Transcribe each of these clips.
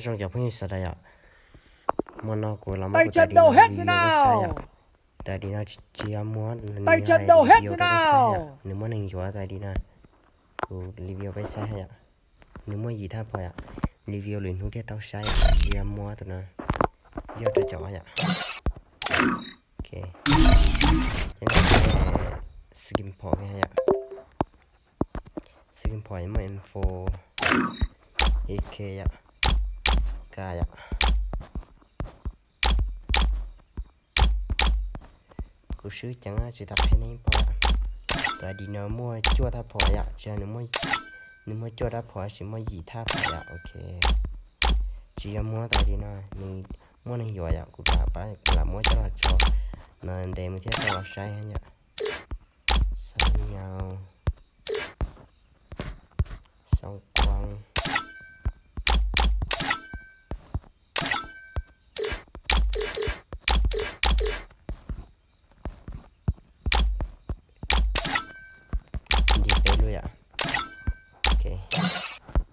trong giờ phun sờ đây ạ món nó của làm tay chân đầu hết chứ nào. tại đi nó chỉ mua Tay chân đầu hết chứ nào. nếu muốn hình dõi tại đi nó review với sai ạ nếu muốn gì tháp phải ạ review liền hướng cái tao sai chỉ mua tụi nó vô cho chó ạ ok cái này skin point nha ạ skin point mà info ek ạ k ạ cô sứ chẳng chỉ tập thế này bỏ tại đi nó mua chua tháp phổi ạ cho nếu mua chua tháp phổi chỉ mua gì tháp phổi ạ ok chỉ mua tại đi nó mình mua này giỏi ạ của bà là mua cho là cho nên để mình thấy là sai nhá sai nhau xong quăng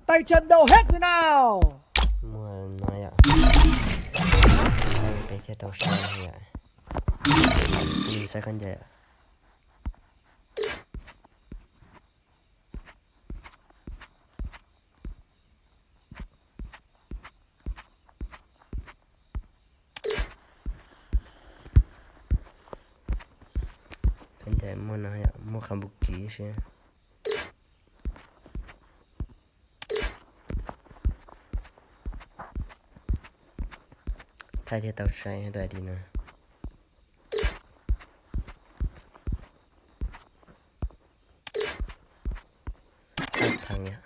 Tay chân đầu hết chứ nào. mua nói ạ cái thiết đầu sai ạ mình sẽ con gì ạ con gì mua nói ạ mua khám bục kỹ xem thay thế tao sai hay tại đi nữa thằng nhá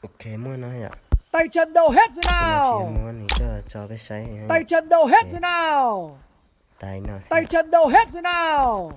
ok mua nói ạ tay chân đầu hết chứ nào. mua này cho cái sai tay chân đầu hết chứ nào. tay nó tay chân đầu hết chứ nào.